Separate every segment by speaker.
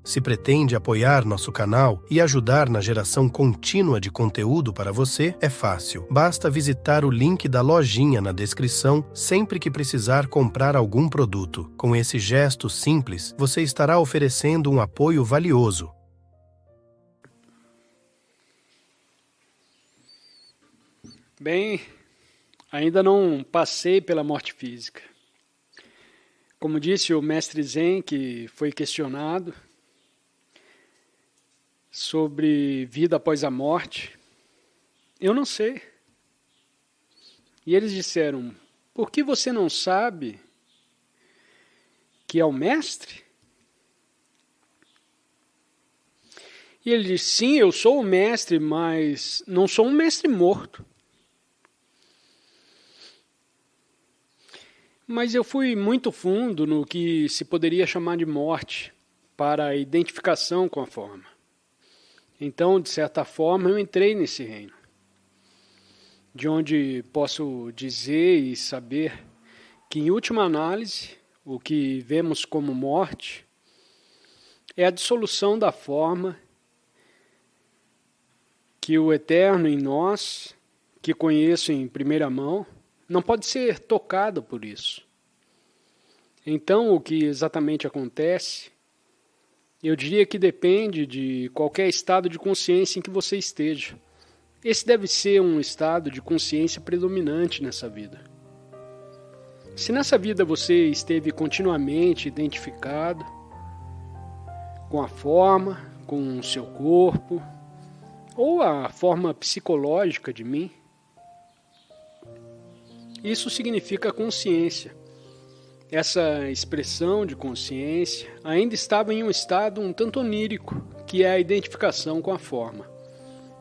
Speaker 1: Se pretende apoiar nosso canal e ajudar na geração contínua de conteúdo para você, é fácil. Basta visitar o link da lojinha na descrição sempre que precisar comprar algum produto. Com esse gesto simples, você estará oferecendo um apoio valioso.
Speaker 2: Bem, ainda não passei pela morte física. Como disse o mestre Zen, que foi questionado sobre vida após a morte, eu não sei. E eles disseram, por que você não sabe que é o mestre? E ele disse, sim, eu sou o mestre, mas não sou um mestre morto. Mas eu fui muito fundo no que se poderia chamar de morte para a identificação com a forma. Então, de certa forma, eu entrei nesse reino, de onde posso dizer e saber que, em última análise, o que vemos como morte é a dissolução da forma que o eterno em nós, que conheço em primeira mão, não pode ser tocado por isso. Então, o que exatamente acontece, eu diria que depende de qualquer estado de consciência em que você esteja. Esse deve ser um estado de consciência predominante nessa vida. Se nessa vida você esteve continuamente identificado com a forma, com o seu corpo, ou a forma psicológica de mim, isso significa consciência. Essa expressão de consciência ainda estava em um estado um tanto onírico, que é a identificação com a forma.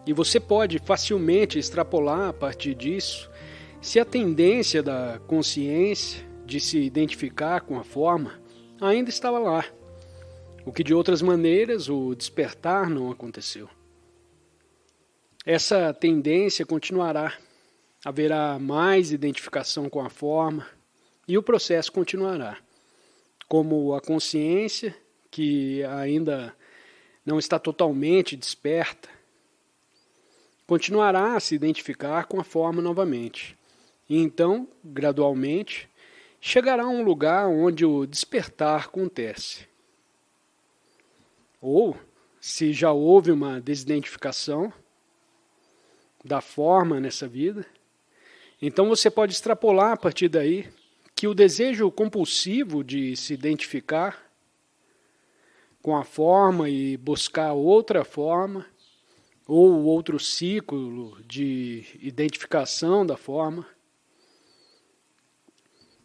Speaker 2: E você pode facilmente extrapolar a partir disso se a tendência da consciência de se identificar com a forma ainda estava lá, o que de outras maneiras o despertar não aconteceu. Essa tendência continuará, haverá mais identificação com a forma, e o processo continuará, como a consciência, que ainda não está totalmente desperta, continuará a se identificar com a forma novamente. E então, gradualmente, chegará a um lugar onde o despertar acontece. Ou, se já houve uma desidentificação da forma nessa vida, então você pode extrapolar a partir daí que o desejo compulsivo de se identificar com a forma e buscar outra forma, ou outro ciclo de identificação da forma,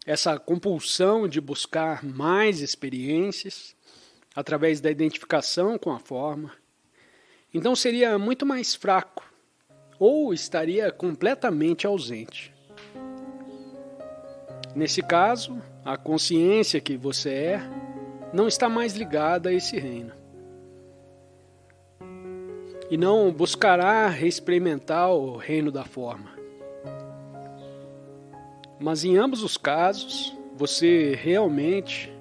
Speaker 2: essa compulsão de buscar mais experiências através da identificação com a forma, então seria muito mais fraco, ou estaria completamente ausente. Nesse caso, a consciência que você é não está mais ligada a esse reino. E não buscará reexperimentar o reino da forma. Mas em ambos os casos, você realmente...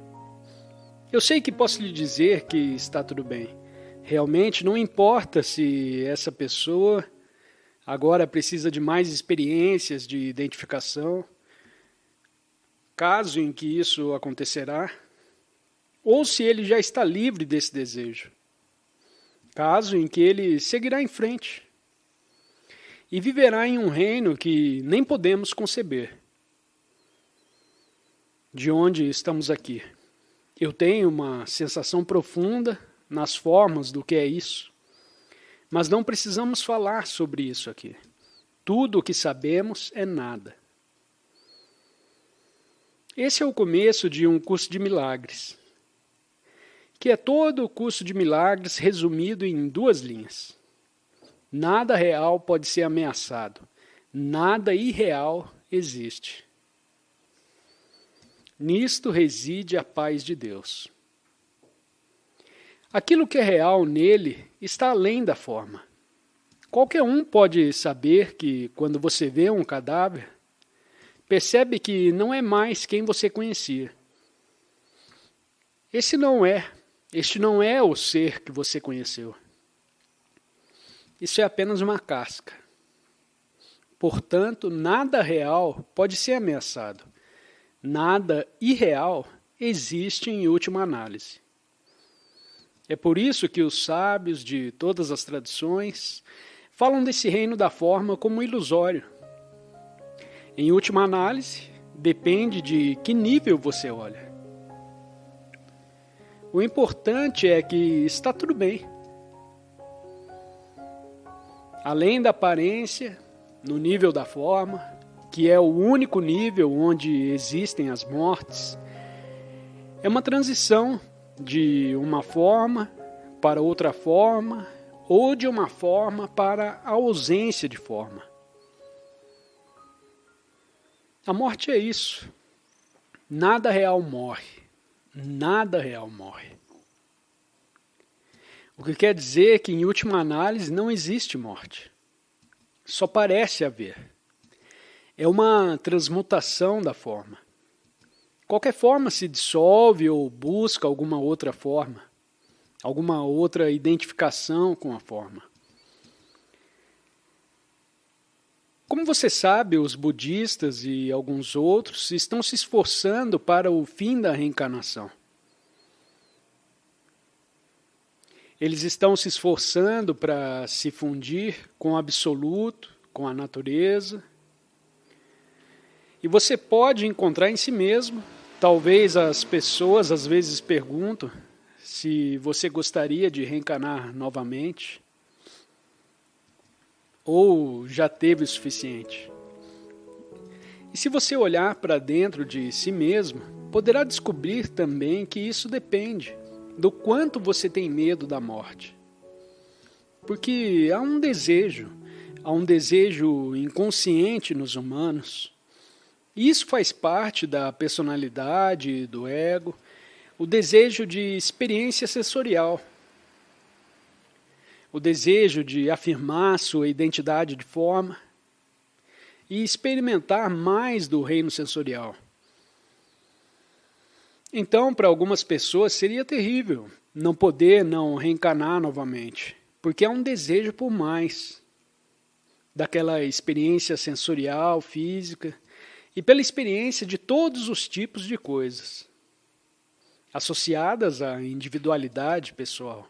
Speaker 2: Eu sei que posso lhe dizer que está tudo bem. Realmente não importa se essa pessoa agora precisa de mais experiências de identificação, caso em que isso acontecerá, ou se ele já está livre desse desejo, caso em que ele seguirá em frente e viverá em um reino que nem podemos conceber. De onde estamos aqui? Eu tenho uma sensação profunda nas formas do que é isso, mas não precisamos falar sobre isso aqui. Tudo o que sabemos é nada. Esse é o começo de um curso de milagres, que é todo o curso de milagres resumido em 2 linhas. Nada real pode ser ameaçado, nada irreal existe. Nisto reside a paz de Deus. Aquilo que é real nele está além da forma. Qualquer um pode saber que, quando você vê um cadáver, percebe que não é mais quem você conhecia. Esse não é Este não é o ser que você conheceu. Isso é apenas uma casca. Portanto, nada real pode ser ameaçado. Nada irreal existe em última análise. É por isso que os sábios de todas as tradições falam desse reino da forma como ilusório. Em última análise, depende de que nível você olha. O importante é que está tudo bem. Além da aparência, no nível da forma, que é o único nível onde existem as mortes, é uma transição de uma forma para outra forma, ou de uma forma para a ausência de forma. A morte é isso. Nada real morre. Nada real morre. O que quer dizer que, em última análise, não existe morte. Só parece haver. É uma transmutação da forma. Qualquer forma se dissolve ou busca alguma outra forma, alguma outra identificação com a forma. Como você sabe, os budistas e alguns outros estão se esforçando para o fim da reencarnação. Eles estão se esforçando para se fundir com o absoluto, com a natureza. E você pode encontrar em si mesmo. Talvez as pessoas às vezes perguntam se você gostaria de reencarnar novamente ou já teve o suficiente. E se você olhar para dentro de si mesmo, poderá descobrir também que isso depende do quanto você tem medo da morte. Porque há um desejo inconsciente nos humanos. E isso faz parte da personalidade, do ego, o desejo de experiência sensorial, o desejo de afirmar sua identidade de forma e experimentar mais do reino sensorial. Então, para algumas pessoas seria terrível não poder não reencarnar novamente, porque há um desejo por mais daquela experiência sensorial, física, e pela experiência de todos os tipos de coisas associadas à individualidade pessoal.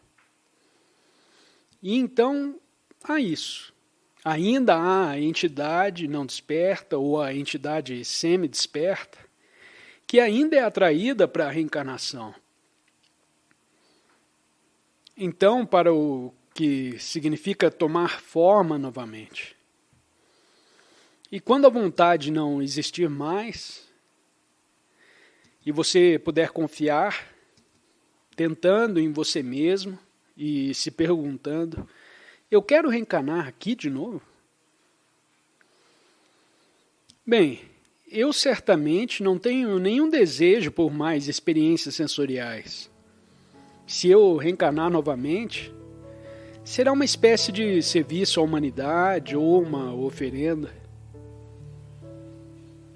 Speaker 2: E então há isso. Ainda há a entidade não desperta ou a entidade semi-desperta que ainda é atraída para a reencarnação. Então, para o que significa tomar forma novamente. E quando a vontade não existir mais, e você puder confiar, tentando em você mesmo e se perguntando, eu quero reencarnar aqui de novo? Bem, eu certamente não tenho nenhum desejo por mais experiências sensoriais. Se eu reencarnar novamente, será uma espécie de serviço à humanidade ou uma oferenda.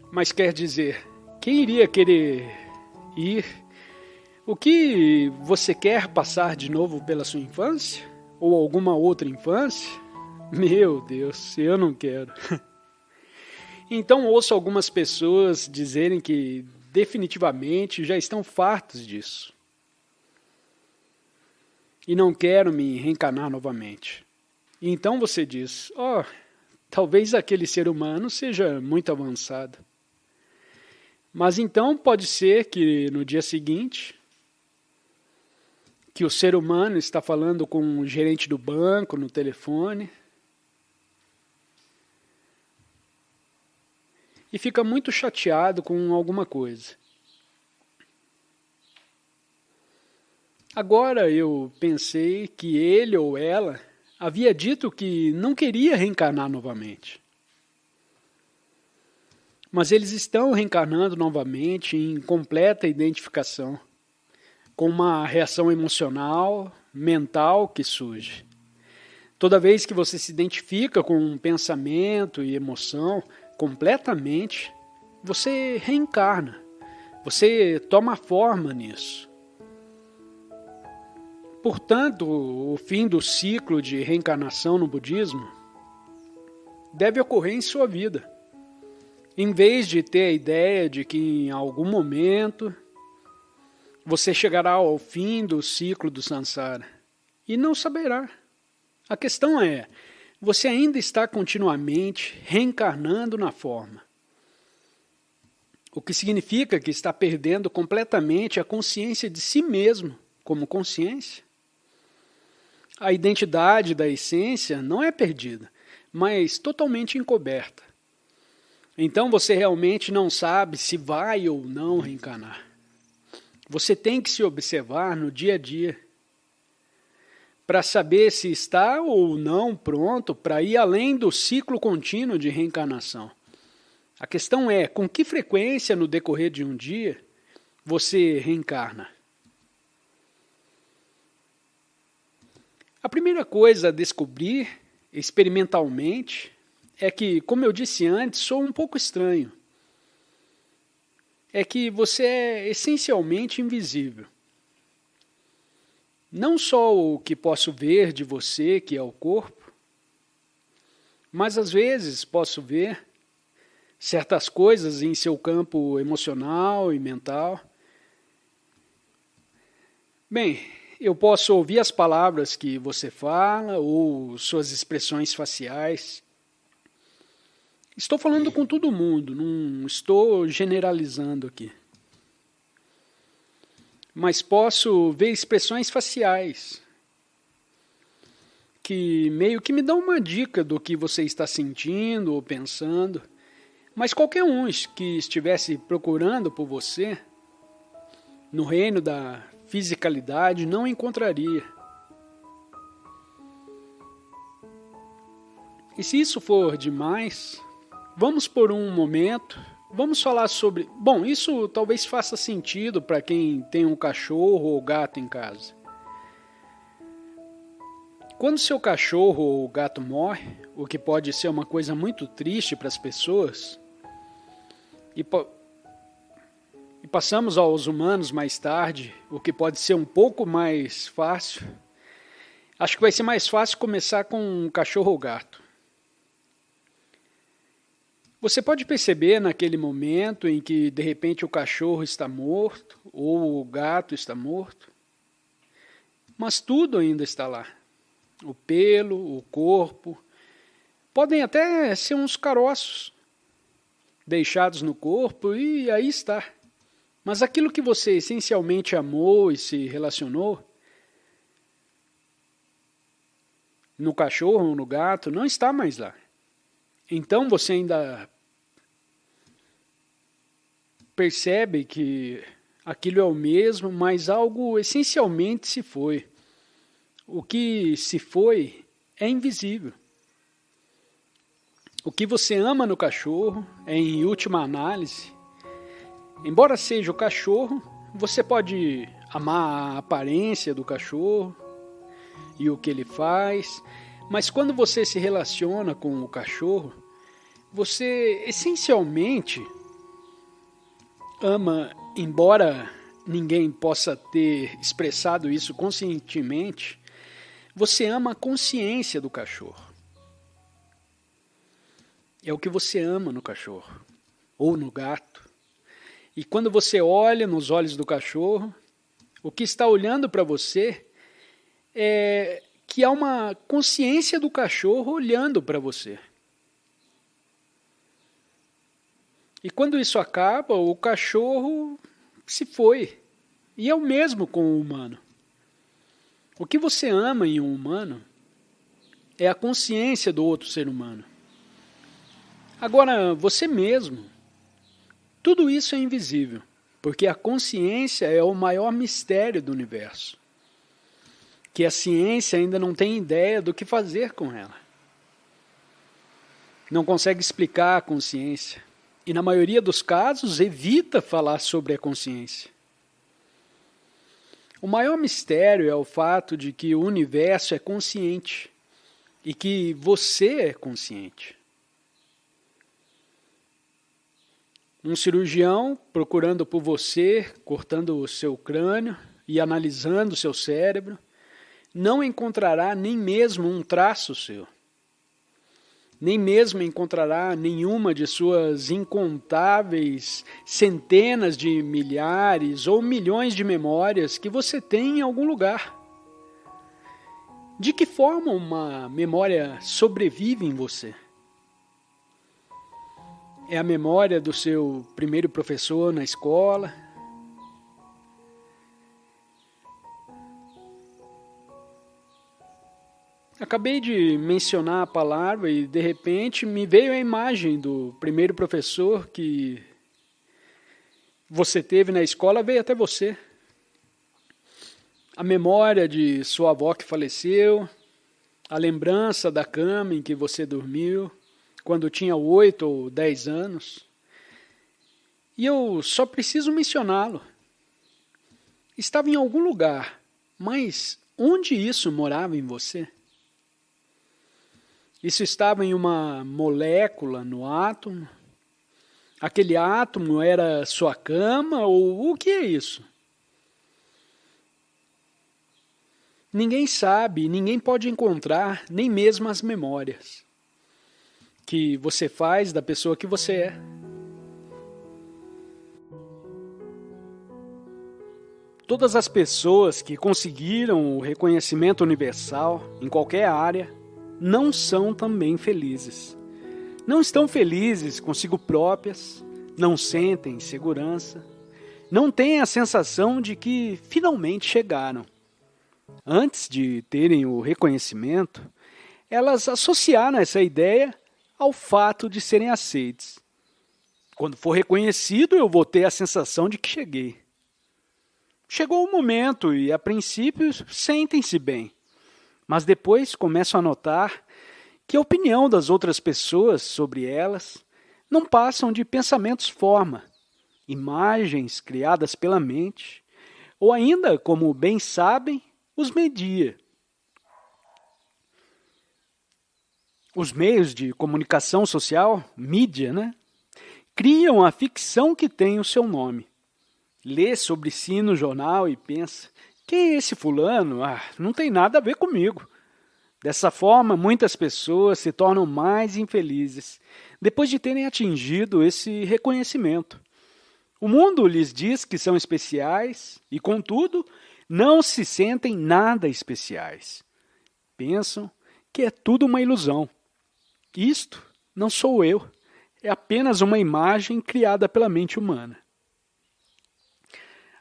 Speaker 2: Mas quer dizer, quem iria querer ir? O que você quer passar de novo pela sua infância? Ou alguma outra infância? Meu Deus, eu não quero. Então ouço algumas pessoas dizerem que definitivamente já estão fartos disso. E não quero me reencarnar novamente. E então você diz, talvez aquele ser humano seja muito avançado. Mas então pode ser que no dia seguinte, que o ser humano está falando com o gerente do banco no telefone e fica muito chateado com alguma coisa. Agora eu pensei que ele ou ela havia dito que não queria reencarnar novamente. Mas eles estão reencarnando novamente em completa identificação, com uma reação emocional, mental que surge. Toda vez que você se identifica com um pensamento e emoção completamente, você reencarna, você toma forma nisso. Portanto, o fim do ciclo de reencarnação no budismo deve ocorrer em sua vida, em vez de ter a ideia de que em algum momento você chegará ao fim do ciclo do samsara e não saberá. A questão é, você ainda está continuamente reencarnando na forma, o que significa que está perdendo completamente a consciência de si mesmo como consciência. A identidade da essência não é perdida, mas totalmente encoberta. Então você realmente não sabe se vai ou não reencarnar. Você tem que se observar no dia a dia para saber se está ou não pronto para ir além do ciclo contínuo de reencarnação. A questão é, com que frequência no decorrer de um dia você reencarna? A primeira coisa a descobrir, experimentalmente, é que, como eu disse antes, sou um pouco estranho. É que você é essencialmente invisível. Não só o que posso ver de você, que é o corpo, mas às vezes posso ver certas coisas em seu campo emocional e mental. Bem, eu posso ouvir as palavras que você fala ou suas expressões faciais. Estou falando com todo mundo, não estou generalizando aqui. Mas posso ver expressões faciais que meio que me dão uma dica do que você está sentindo ou pensando. Mas qualquer um que estivesse procurando por você, no reino da fisicalidade, não encontraria. E se isso for demais, vamos por um momento, vamos falar sobre... Bom, isso talvez faça sentido para quem tem um cachorro ou gato em casa. Quando seu cachorro ou gato morre, o que pode ser uma coisa muito triste para as pessoas, e passamos aos humanos mais tarde, o que pode ser um pouco mais fácil, acho que vai ser mais fácil começar com um cachorro ou gato. Você pode perceber naquele momento em que de repente o cachorro está morto ou o gato está morto, mas tudo ainda está lá. O pelo, o corpo, podem até ser uns caroços deixados no corpo e aí está. Mas aquilo que você essencialmente amou e se relacionou, no cachorro ou no gato, não está mais lá. Então você ainda percebe que aquilo é o mesmo, mas algo essencialmente se foi. O que se foi é invisível. O que você ama no cachorro é, em última análise, embora seja o cachorro, você pode amar a aparência do cachorro e o que ele faz, mas quando você se relaciona com o cachorro, você essencialmente ama, embora ninguém possa ter expressado isso conscientemente, você ama a consciência do cachorro. É o que você ama no cachorro, ou no gato. E quando você olha nos olhos do cachorro, o que está olhando para você é que há uma consciência do cachorro olhando para você. E quando isso acaba, o cachorro se foi. E é o mesmo com o humano. O que você ama em um humano é a consciência do outro ser humano. Agora, você mesmo, tudo isso é invisível, porque a consciência é o maior mistério do universo, que a ciência ainda não tem ideia do que fazer com ela. Não consegue explicar a consciência, e na maioria dos casos evita falar sobre a consciência. O maior mistério é o fato de que o universo é consciente e que você é consciente. Um cirurgião procurando por você, cortando o seu crânio e analisando o seu cérebro, não encontrará nem mesmo um traço seu. Nem mesmo encontrará nenhuma de suas incontáveis centenas de milhares ou milhões de memórias que você tem em algum lugar. De que forma uma memória sobrevive em você? É a memória do seu primeiro professor na escola? Acabei de mencionar a palavra e, de repente, me veio a imagem do primeiro professor que você teve na escola, veio até você. A memória de sua avó que faleceu, a lembrança da cama em que você dormiu, quando tinha 8 ou 10 anos. E eu só preciso mencioná-lo. Estava em algum lugar, mas onde isso morava em você? Isso estava em uma molécula no átomo? Aquele átomo era sua cama ou o que é isso? Ninguém sabe, ninguém pode encontrar nem mesmo as memórias que você faz da pessoa que você é. Todas as pessoas que conseguiram o reconhecimento universal em qualquer área não são também felizes. Não estão felizes consigo próprias, não sentem segurança, não têm a sensação de que finalmente chegaram. Antes de terem o reconhecimento, elas associaram essa ideia ao fato de serem aceites. Quando for reconhecido, eu vou ter a sensação de que cheguei. Chegou o momento e, a princípio, sentem-se bem. Mas depois começam a notar que a opinião das outras pessoas sobre elas não passam de pensamentos-forma, imagens criadas pela mente, ou ainda, como bem sabem, os media. Os meios de comunicação social, mídia, criam a ficção que tem o seu nome. Lê sobre si no jornal e pensa: quem é esse fulano? Não tem nada a ver comigo. Dessa forma, muitas pessoas se tornam mais infelizes depois de terem atingido esse reconhecimento. O mundo lhes diz que são especiais e, contudo, não se sentem nada especiais. Pensam que é tudo uma ilusão. Isto não sou eu, é apenas uma imagem criada pela mente humana.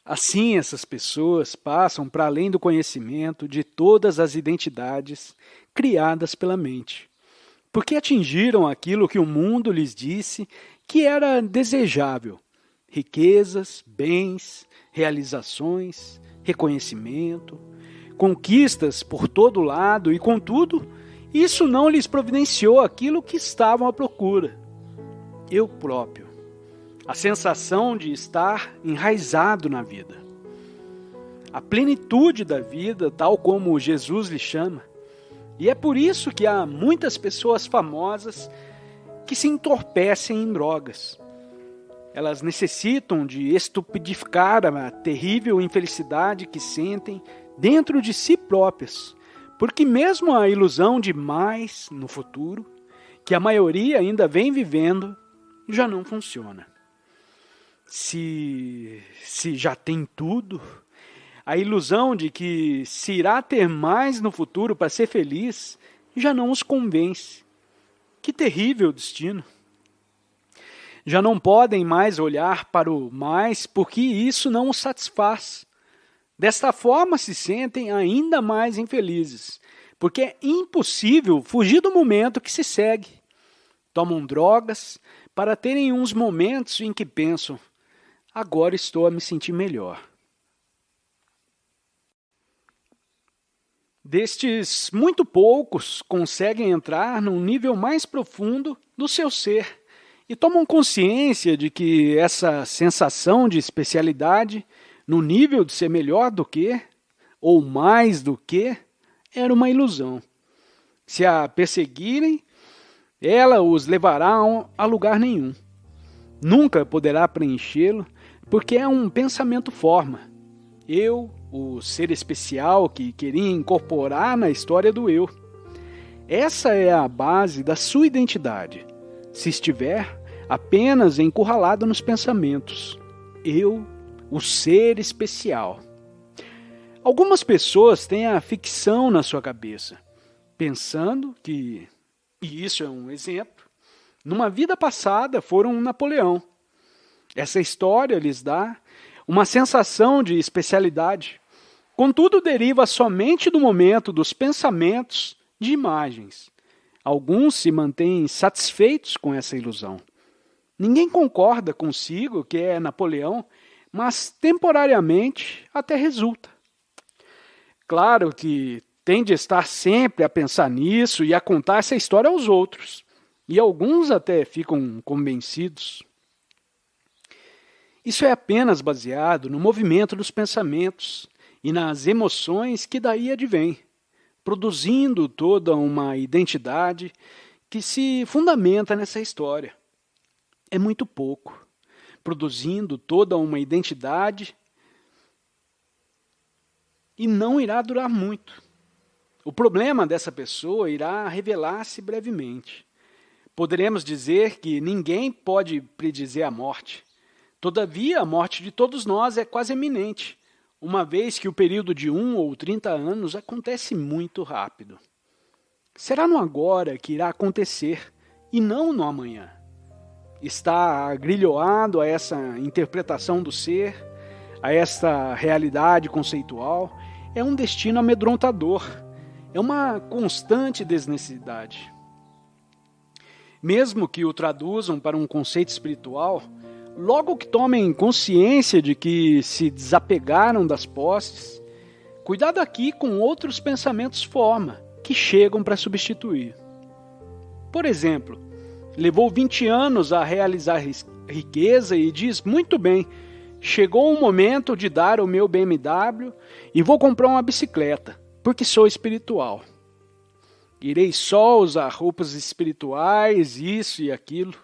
Speaker 2: Assim, essas pessoas passam para além do conhecimento de todas as identidades criadas pela mente, porque atingiram aquilo que o mundo lhes disse que era desejável: riquezas, bens, realizações, reconhecimento, conquistas por todo lado e, contudo, isso não lhes providenciou aquilo que estavam à procura: eu próprio. A sensação de estar enraizado na vida. A plenitude da vida, tal como Jesus lhe chama. E é por isso que há muitas pessoas famosas que se entorpecem em drogas. Elas necessitam de estupidificar a terrível infelicidade que sentem dentro de si próprias, porque mesmo a ilusão de mais no futuro, que a maioria ainda vem vivendo, já não funciona. Se já tem tudo, a ilusão de que se irá ter mais no futuro para ser feliz já não os convence. Que terrível destino! Já não podem mais olhar para o mais porque isso não os satisfaz. Desta forma se sentem ainda mais infelizes, porque é impossível fugir do momento que se segue. Tomam drogas para terem uns momentos em que pensam: agora estou a me sentir melhor. Destes, muito poucos conseguem entrar num nível mais profundo do seu ser e tomam consciência de que essa sensação de especialidade, no nível de ser melhor do que, ou mais do que, era uma ilusão. Se a perseguirem, ela os levará a lugar nenhum. Nunca poderá preenchê-lo, porque é um pensamento forma. Eu o ser especial que queria incorporar na história do eu. Essa é a base da sua identidade, se estiver apenas encurralado nos pensamentos. Eu, o ser especial. Algumas pessoas têm a ficção na sua cabeça, pensando que, e isso é um exemplo, numa vida passada foram um Napoleão. Essa história lhes dá uma sensação de especialidade. Contudo, deriva somente do momento dos pensamentos de imagens. Alguns se mantêm satisfeitos com essa ilusão. Ninguém concorda consigo que é Napoleão, mas temporariamente até resulta. Claro que tem de estar sempre a pensar nisso e a contar essa história aos outros. E alguns até ficam convencidos. Isso é apenas baseado no movimento dos pensamentos e nas emoções que daí advêm, produzindo toda uma identidade que se fundamenta nessa história. É muito pouco, produzindo toda uma identidade e não irá durar muito. O problema dessa pessoa irá revelar-se brevemente. Poderemos dizer que ninguém pode predizer a morte. Todavia, a morte de todos nós é quase iminente, uma vez que o período de 1 ou 30 anos acontece muito rápido. Será no agora que irá acontecer, e não no amanhã. Está agrilhoado a essa interpretação do ser, a esta realidade conceitual, é um destino amedrontador, é uma constante desnecessidade. Mesmo que o traduzam para um conceito espiritual, logo que tomem consciência de que se desapegaram das posses, cuidado aqui com outros pensamentos forma, que chegam para substituir. Por exemplo, levou 20 anos a realizar riqueza e diz, muito bem, chegou o momento de dar o meu BMW e vou comprar uma bicicleta, porque sou espiritual. Irei só usar roupas espirituais, isso e aquilo.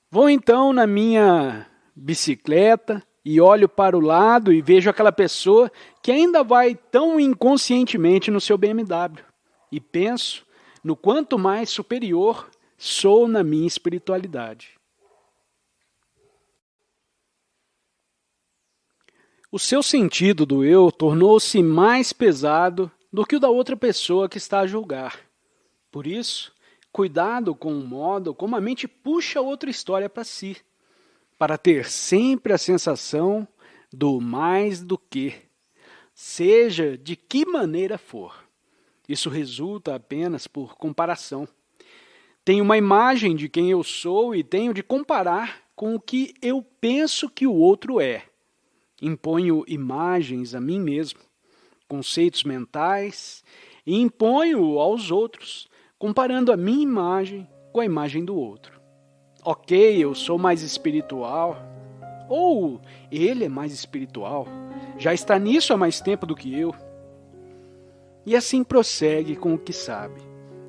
Speaker 2: Vou então na minha bicicleta e olho para o lado e vejo aquela pessoa que ainda vai tão inconscientemente no seu BMW. E penso no quanto mais superior sou na minha espiritualidade. O seu sentido do eu tornou-se mais pesado do que o da outra pessoa que está a julgar. Por isso, cuidado com o modo como a mente puxa outra história para si, para ter sempre a sensação do mais do que, seja de que maneira for. Isso resulta apenas por comparação. Tenho uma imagem de quem eu sou e tenho de comparar com o que eu penso que o outro é. Imponho imagens a mim mesmo, conceitos mentais, e imponho aos outros, comparando a minha imagem com a imagem do outro. Ok, eu sou mais espiritual, ou ele é mais espiritual, já está nisso há mais tempo do que eu. E assim prossegue com o que sabe.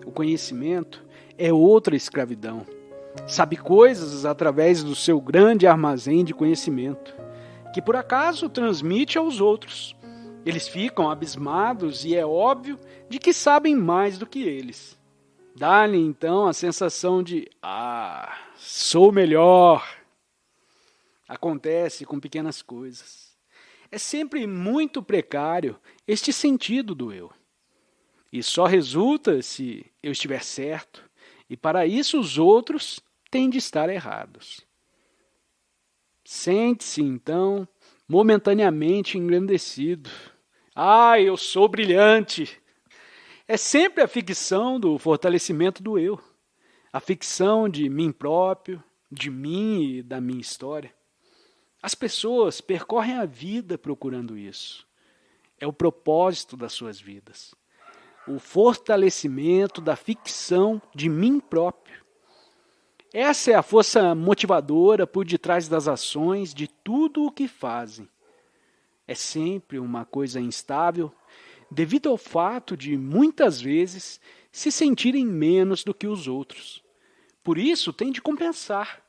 Speaker 2: O conhecimento é outra escravidão. Sabe coisas através do seu grande armazém de conhecimento, que por acaso transmite aos outros. Eles ficam abismados e é óbvio de que sabem mais do que eles. Dá-lhe então a sensação de, sou melhor. Acontece com pequenas coisas. É sempre muito precário este sentido do eu. E só resulta se eu estiver certo, e para isso os outros têm de estar errados. Sente-se, então, momentaneamente engrandecido. Eu sou brilhante! É sempre a ficção do fortalecimento do eu. A ficção de mim próprio, de mim e da minha história. As pessoas percorrem a vida procurando isso. É o propósito das suas vidas. O fortalecimento da ficção de mim próprio. Essa é a força motivadora por detrás das ações de tudo o que fazem. É sempre uma coisa instável, devido ao fato de, muitas vezes, se sentirem menos do que os outros. Por isso, tem de compensar.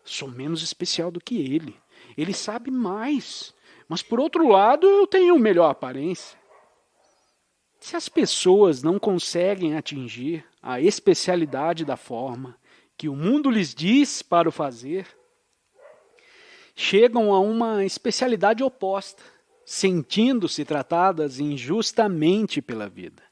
Speaker 2: Sou menos especial do que ele. Ele sabe mais. Mas por outro lado, eu tenho melhor aparência. Se as pessoas não conseguem atingir a especialidade da forma que o mundo lhes diz para o fazer, chegam a uma especialidade oposta, sentindo-se tratadas injustamente pela vida,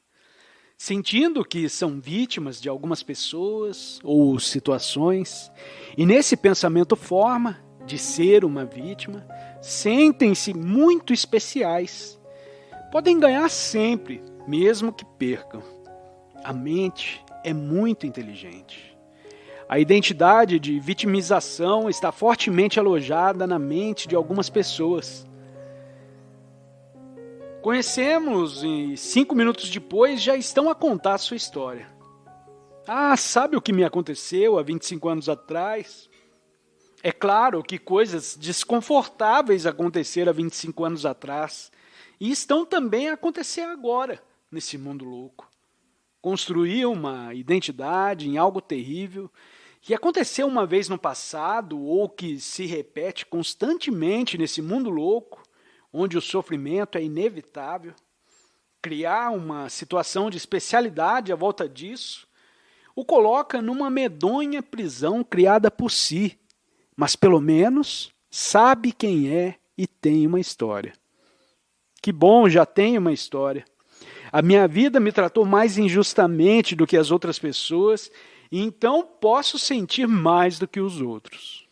Speaker 2: sentindo que são vítimas de algumas pessoas ou situações, e nesse pensamento forma de ser uma vítima, sentem-se muito especiais. Podem ganhar sempre, mesmo que percam. A mente é muito inteligente. A identidade de vitimização está fortemente alojada na mente de algumas pessoas. Conhecemos e 5 minutos depois já estão a contar a sua história. Ah, sabe o que me aconteceu há 25 anos atrás? É claro que coisas desconfortáveis aconteceram há 25 anos atrás e estão também a acontecer agora, nesse mundo louco. Construir uma identidade em algo terrível que aconteceu uma vez no passado ou que se repete constantemente nesse mundo louco, onde o sofrimento é inevitável, criar uma situação de especialidade à volta disso, o coloca numa medonha prisão criada por si, mas pelo menos sabe quem é e tem uma história. Que bom, já tenho uma história. A minha vida me tratou mais injustamente do que as outras pessoas, e então posso sentir mais do que os outros.